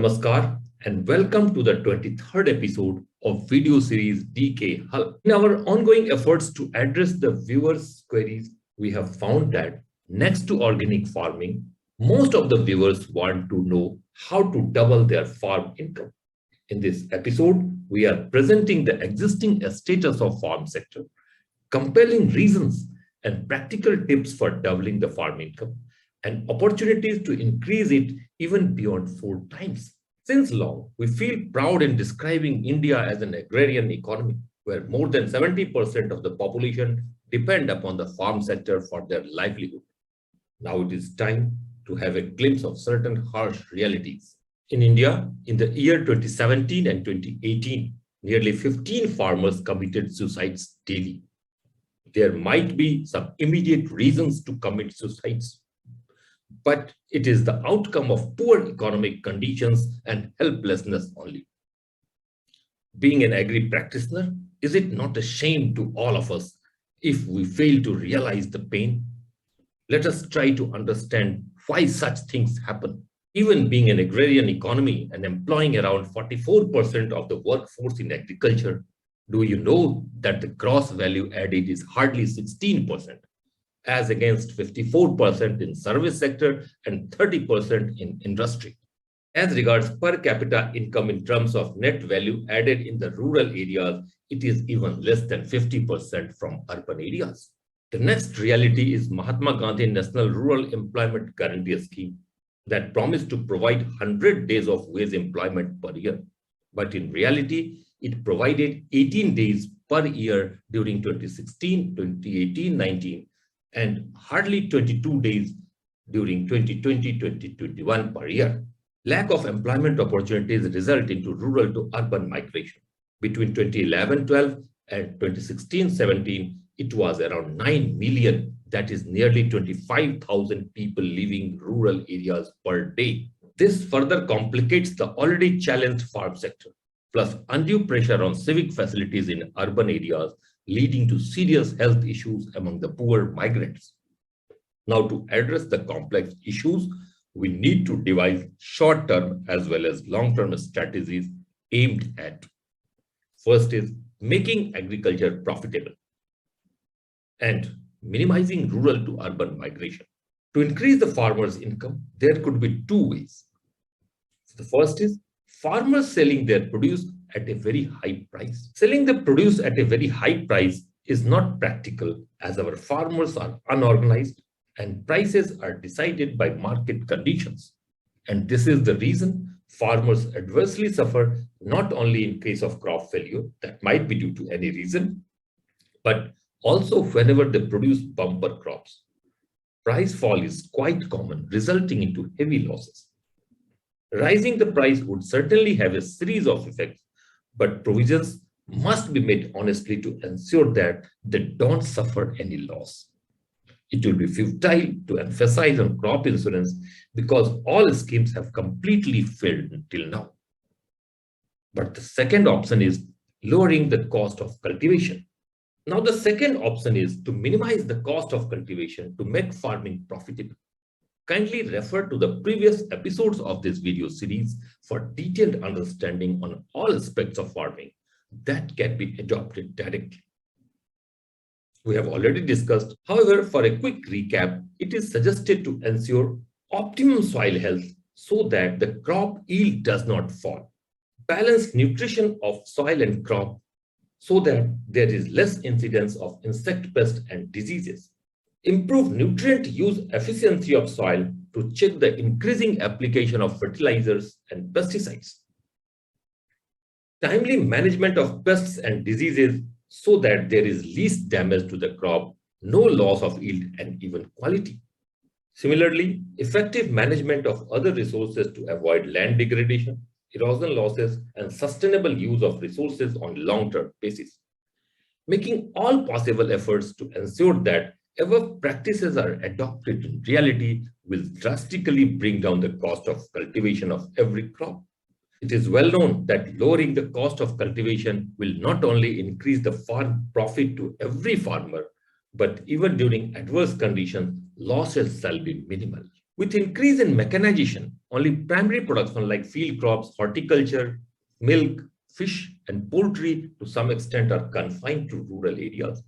Namaskar and welcome to the 23rd episode of video series DK Help. In our ongoing efforts to address the viewers' queries, we have found that next to organic farming, most of the viewers want to know how to double their farm income. In this episode, we are presenting the existing status of farm sector, compelling reasons and practical tips for doubling the farm income, and opportunities to increase it even beyond 4 times. Since long, we feel proud in describing India as an agrarian economy, where more than 70% of the population depend upon the farm sector for their livelihood. Now it is time to have a glimpse of certain harsh realities. In India, in the year 2017 and 2018, nearly 15 farmers committed suicides daily. There might be some immediate reasons to commit suicides, but it is the outcome of poor economic conditions and helplessness only. Being an agri practitioner, is it not a shame to all of us if we fail to realize the pain? Let us try to understand why such things happen. Even being an agrarian economy and employing around 44% of the workforce in agriculture, do you know that the gross value added is hardly 16%? As against 54% in service sector and 30% in industry. As regards per capita income in terms of net value added in the rural areas, it is even less than 50% from urban areas. The next reality is Mahatma Gandhi National Rural Employment Guarantee Scheme that promised to provide 100 days of wage employment per year. But in reality, it provided 18 days per year during 2016, 2018, 19, and hardly 22 days during 2020-2021 per year. Lack of employment opportunities result into rural to urban migration. Between 2011-12 and 2016-17, it was around 9 million, that is nearly 25,000 people living rural areas per day. This further complicates the already challenged farm sector, plus undue pressure on civic facilities in urban areas, leading to serious health issues among the poor migrants. Now, to address the complex issues, we need to devise short-term as well as long-term strategies aimed at. First is making agriculture profitable and minimizing rural to urban migration. To increase the farmers' income, there could be two ways. The first is farmers selling their produce at a very high price. Selling the produce at a very high price is not practical as our farmers are unorganized and prices are decided by market conditions. And this is the reason farmers adversely suffer not only in case of crop failure that might be due to any reason, but also whenever they produce bumper crops. Price fall is quite common, resulting into heavy losses. Rising the price would certainly have a series of effects, but provisions must be made honestly to ensure that they don't suffer any loss. It will be futile to emphasize on crop insurance because all schemes have completely failed until now. But the second option is lowering the cost of cultivation. Now, the second option is to minimize the cost of cultivation to make farming profitable. Kindly refer to the previous episodes of this video series for detailed understanding on all aspects of farming that can be adopted directly. We have already discussed, however, for a quick recap, it is suggested to ensure optimum soil health so that the crop yield does not fall. Balance nutrition of soil and crop so that there is less incidence of insect pests and diseases. Improve nutrient use efficiency of soil to check the increasing application of fertilizers and pesticides. Timely management of pests and diseases so that there is least damage to the crop, no loss of yield and even quality. Similarly, effective management of other resources to avoid land degradation, erosion losses, and sustainable use of resources on long-term basis. Making all possible efforts to ensure that above practices are adopted in reality will drastically bring down the cost of cultivation of every crop. It is well known that lowering the cost of cultivation will not only increase the farm profit to every farmer, but even during adverse conditions, losses shall be minimal. With increase in mechanization, only primary production like field crops, horticulture, milk, fish, and poultry to some extent are confined to rural areas.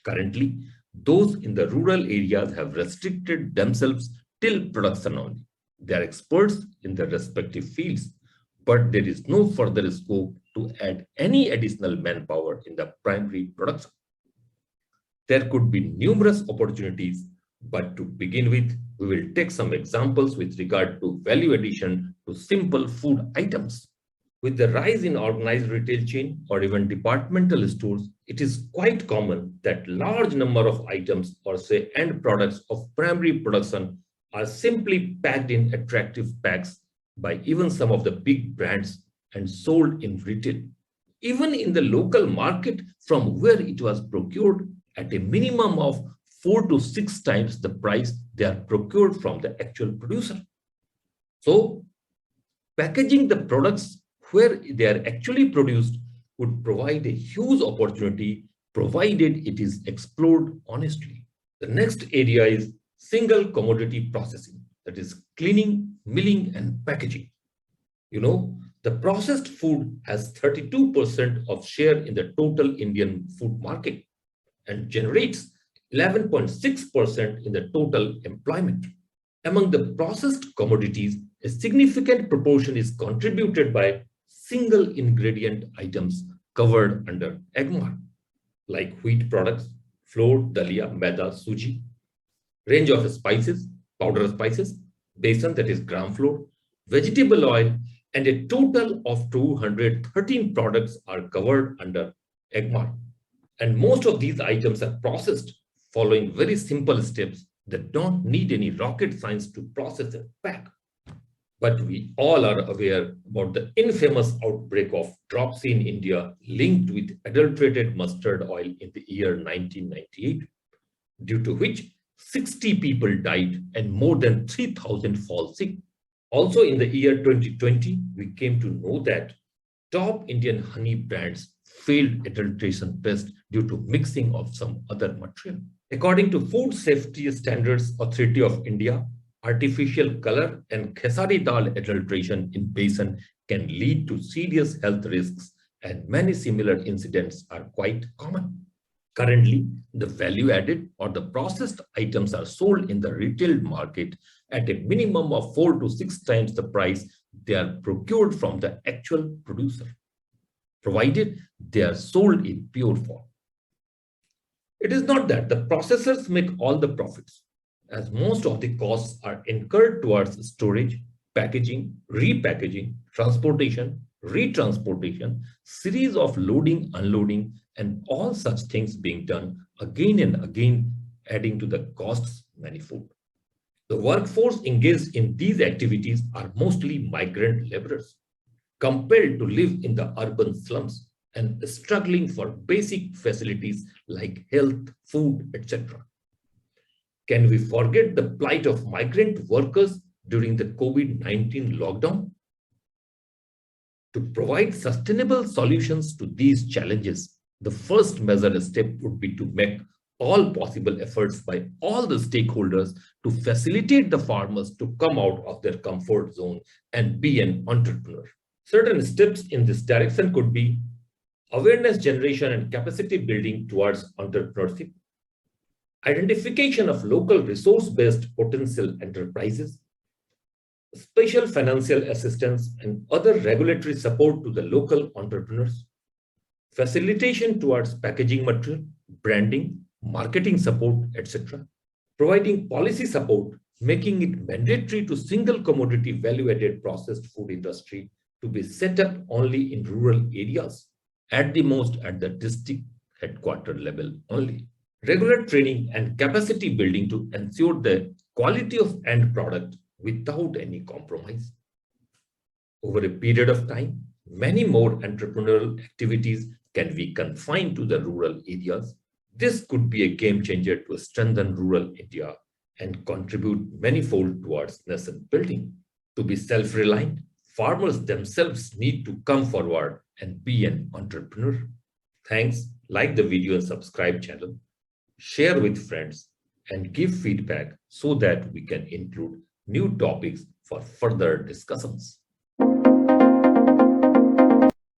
Currently, those in the rural areas have restricted themselves till production only. They are experts in their respective fields, but there is no further scope to add any additional manpower in the primary production. There could be numerous opportunities, but to begin with, we will take some examples with regard to value addition to simple food items. With the rise in organized retail chain or even departmental stores, it is quite common that large number of items or say end products of primary production are simply packed in attractive packs by even some of the big brands and sold in retail. Even in the local market from where it was procured at a minimum of 4 to 6 times the price they are procured from the actual producer. So, packaging the products where they are actually produced would provide a huge opportunity provided it is explored honestly. The next area is single commodity processing, that is cleaning, milling, and packaging. You know, the processed food has 32% of share in the total Indian food market and generates 11.6% in the total employment. Among the processed commodities, a significant proportion is contributed by single ingredient items covered under AGMAR, like wheat products, flour, dalia, maida, suji, range of spices, powder spices, besan, that is gram flour, vegetable oil, and a total of 213 products are covered under AGMAR. And most of these items are processed following very simple steps that don't need any rocket science to process and pack. But we all are aware about the infamous outbreak of dropsy in India linked with adulterated mustard oil in the year 1998, due to which 60 people died and more than 3,000 fall sick. Also in the year 2020, we came to know that top Indian honey brands failed adulteration test due to mixing of some other material. According to Food Safety Standards Authority of India, artificial color and khesari dal adulteration in besan can lead to serious health risks, and many similar incidents are quite common. Currently, the value added or the processed items are sold in the retail market at a minimum of 4 to 6 times the price they are procured from the actual producer, provided they are sold in pure form. It is not that the processors make all the profits, as most of the costs are incurred towards storage, packaging, repackaging, transportation, retransportation, series of loading, unloading, and all such things being done again and again, adding to the costs manifold. The workforce engaged in these activities are mostly migrant laborers, compelled to live in the urban slums and struggling for basic facilities like health, food, etc. Can we forget the plight of migrant workers during the COVID-19 lockdown? To provide sustainable solutions to these challenges, the first major step would be to make all possible efforts by all the stakeholders to facilitate the farmers to come out of their comfort zone and be an entrepreneur. Certain steps in this direction could be awareness generation and capacity building towards entrepreneurship, identification of local resource-based potential enterprises, special financial assistance and other regulatory support to the local entrepreneurs, facilitation towards packaging material, branding, marketing support, etc., providing policy support, making it mandatory to single commodity value-added processed food industry to be set up only in rural areas, at the most at the district headquarter level only. Regular training and capacity building to ensure the quality of end product without any compromise. Over a period of time, many more entrepreneurial activities can be confined to the rural areas. This could be a game changer to strengthen rural India and contribute manifold towards nation building. To be self-reliant, farmers themselves need to come forward and be an entrepreneur. Thanks. Like the video and subscribe channel. Share with friends and give feedback so that we can include new topics for further discussions.